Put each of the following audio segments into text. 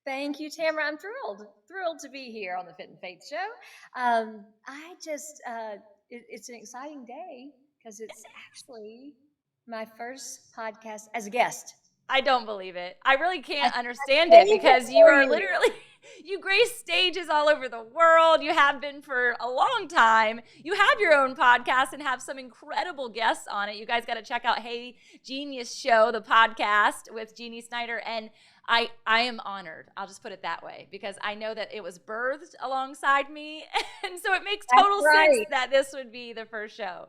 Thank you, Tamra. I'm thrilled to be here on the Fit and Faith Show. I just, it's an exciting day because it's actually my first podcast as a guest. I don't believe it. I really I can't understand it saved it because you for are you. literally, you grace stages all over the world. You have been for a long time. You have your own podcast and have some incredible guests on it. You guys got to check out Hey Genius Show, the podcast with Genie Snyder. And I am honored. I'll just put it that way because I know that it was birthed alongside me. And so it makes That's total sense right. that this would be the first show.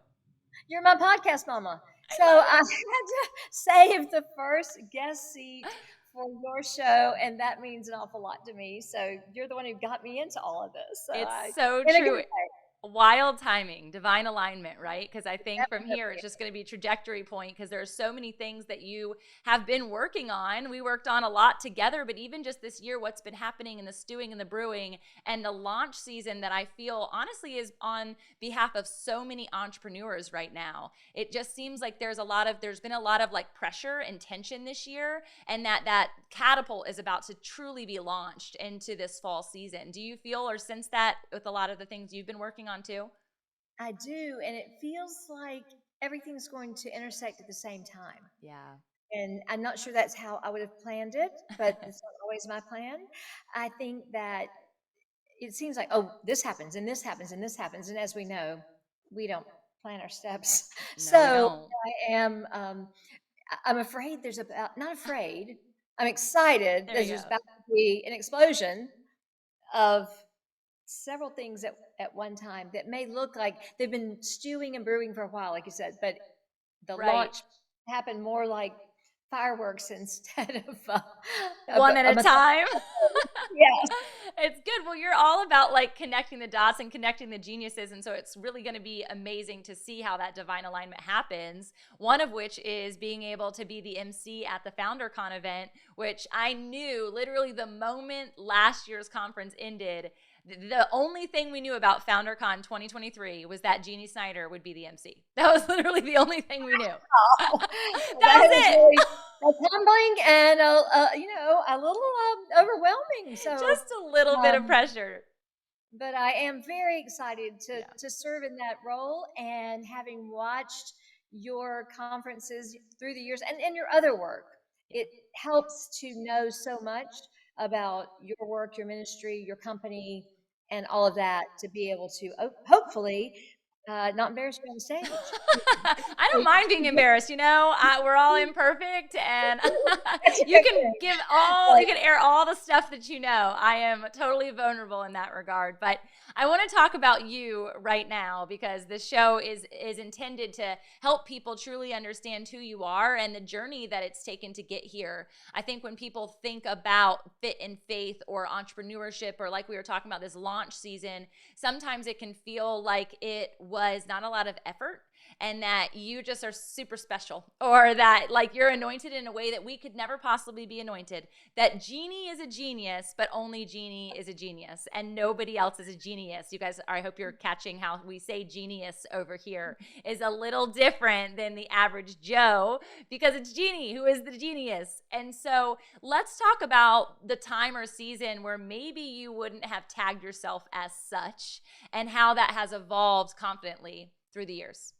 You're my podcast mama. I So love I had to save the first guest seat for your show, and that means an awful lot to me. So you're the one who got me into all of this. So It's I, so in a good true. way, Wild timing, divine alignment, right? Because I think from here it's definitely. just going to be trajectory point because there are so many things that you have been working on. We worked on a lot together, but even just this year, what's been happening in the stewing and the brewing and the launch season that I feel honestly is on behalf of so many entrepreneurs right now. It just seems like there's been a lot of like pressure and tension this year, and that catapult is about to truly be launched into this fall season. Do you feel or sense that with a lot of the things you've been working on too? I do, and it feels like everything's going to intersect at the same time. Yeah. And I'm not sure that's how I would have planned it, but it's not always my plan. I think that it seems like, oh, this happens and this happens and this happens. And as we know, we don't plan our steps. No, we So don't. I'm afraid not afraid, I'm excited. There you There's go. about to be an explosion of several things at one time that may look like they've been stewing and brewing for a while, like you said, but the Right. launch happened more like fireworks instead of One at a a time. yes. It's good. Well, you're all about like connecting the dots and connecting the geniuses. And so it's really going to be amazing to see how that divine alignment happens. One of which is being able to be the MC at the FounderCon event, which I knew literally the moment last year's conference ended. The only thing we knew about FounderCon 2023 was that Genie Snyder would be the MC. That was literally the only thing we knew. Oh, That that was is it. really humbling and a little overwhelming. So, Just a little bit of um, pressure. but I am very excited Yeah. to serve in that role. And having watched your conferences through the years and your other work, Yeah. it helps to know so much about your work, your ministry, your company, and all of that to be able to hopefully not embarrass you on stage. I don't mind being embarrassed. We're all imperfect, and That's a you good can thing. you can air all the stuff that you know. I am totally vulnerable in that regard. But I want to talk about you right now because this show is intended to help people truly understand who you are and the journey that it's taken to get here. I think when people think about fit and faith or entrepreneurship or like we were talking about this launch season, sometimes it can feel like it was not a lot of effort and that you just are super special or that like you're anointed in a way that we could never possibly be anointed. That Genie is a genius, but only Genie is a genius and nobody else is a genius. You guys, I hope you're catching how we say genius over here is a little different than the average Joe because it's Genie who is the genius. And so let's talk about the time or season where maybe you wouldn't have tagged yourself as such and how that has evolved confidently through the years.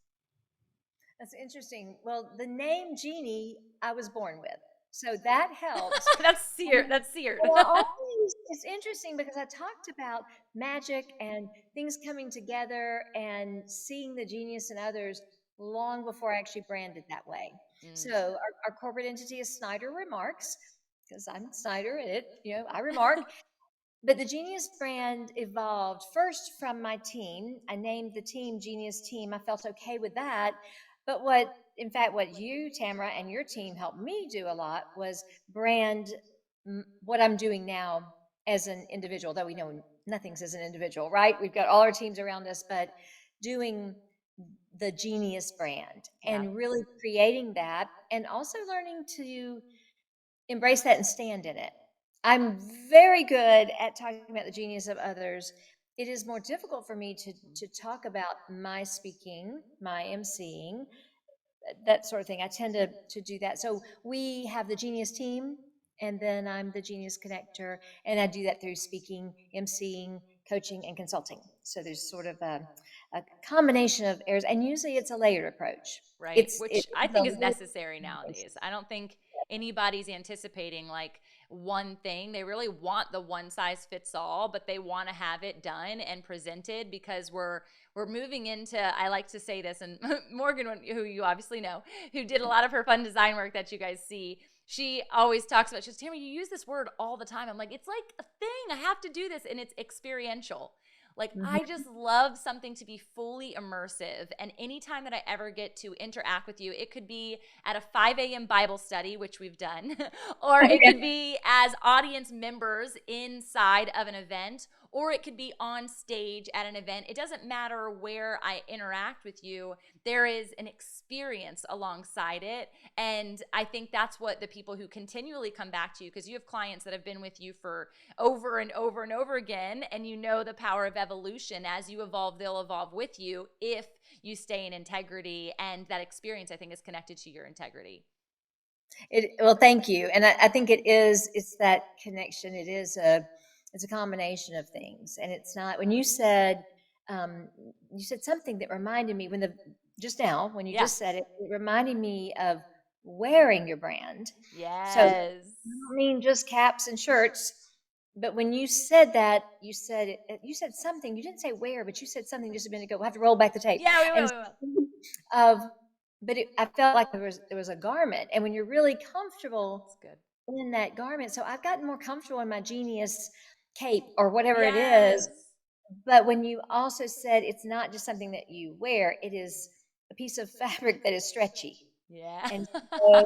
That's interesting. Well, the name Genie I was born with, so that helps. That's seared. And That's seared. but I always, it's interesting because I talked about magic and things coming together and seeing the genius in others long before I actually branded that way. So Mm. our corporate entity is Snyder Remarks because I'm Snyder and I remark. But the Genius brand evolved first from my team. I named the team Genius Team. I felt okay with that. But in fact, what you, Tamara, and your team helped me do a lot was brand what I'm doing now as an individual, though we know nothing's as an individual, right? We've got all our teams around us, but doing the Genius brand Yeah. and really creating that and also learning to embrace that and stand in it. I'm very good at talking about the genius of others. It is more difficult for me to talk about my speaking, my emceeing, that sort of thing. I tend to do that. So we have the Genius team, and then I'm the Genius Connector, and I do that through speaking, emceeing, coaching, and consulting. So there's sort of a combination of areas, and usually it's a layered approach. Right? It's Which I a think is whole necessary combination. nowadays. I don't think anybody's anticipating like one thing. They really want the one size fits all, but they want to have it done and presented because we're moving into, I like to say this, and Morgan, who you obviously know, who did a lot of her fun design work that you guys see, she always talks about, she goes, Tamara, you use this word all the time. I'm like, it's like a thing. I have to do this. And it's experiential. Like, I Mhm. just love something to be fully immersive. And anytime that I ever get to interact with you, it could be at a 5 a.m. Bible study, which we've done, or it could be as audience members inside of an event, or it could be on stage at an event. It doesn't matter where I interact with you, there is an experience alongside it. And I think that's what the people who continually come back to you, because you have clients that have been with you for over and over and over again, and you know the power of evolution. As you evolve, they'll evolve with you if you stay in integrity, and that experience, I think, is connected to your integrity. Well, thank you, and I think it is. It's that connection. It's a combination of things, and it's not. When um, you said something that reminded me just now when you Yeah. just said it, it reminded me of wearing your brand. So I Yes. don't mean just caps and shirts, but when you said that, you said you said something. You didn't say wear, but you said something just a minute ago. We'll have to roll back the tape. Yeah, we And will. We will. of but I felt like there was a garment, and when you're really comfortable It's good. in that garment, so I've gotten more comfortable in my Genius cape or whatever it is. Yes. But when you also said it's not just something that you wear, it is a piece of fabric that is stretchy. Yeah. And so I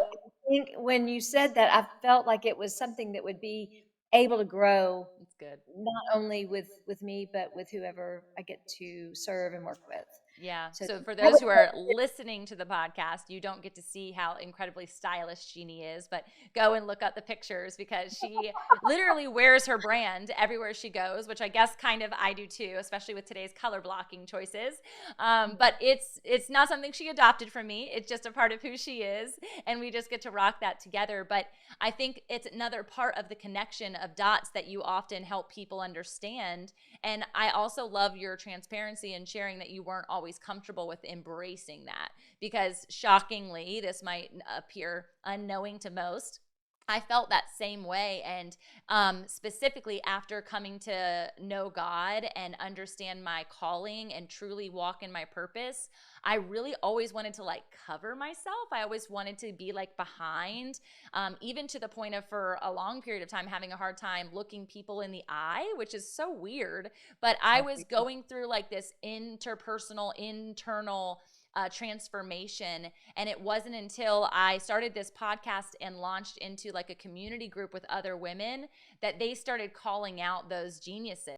think when you said that, I felt like it was something that would be able to grow It's good. not only with me, but with whoever I get to serve and work with. Yeah. So So for that those was who are listening to the podcast, you don't get to see how incredibly stylish Jeannie is, but go and look up the pictures because she literally wears her brand everywhere she goes, which I guess kind of I do too, especially with today's color blocking choices. But it's not something she adopted from me. It's just a part of who she is, and we just get to rock that together. But I think it's another part of the connection of dots that you often help people understand. And I also love your transparency and sharing that you weren't always comfortable with embracing that, because shockingly, this might appear unknowing to most. I felt that same way. And specifically after coming to know God and understand my calling and truly walk in my purpose, I really always wanted to like cover myself. I always wanted to be like behind, even to the point of for a long period of time having a hard time looking people in the eye, which is so weird. But I was going through like this interpersonal, internal transformation. And it wasn't until I started this podcast and launched into like a community group with other women that they started calling out those geniuses.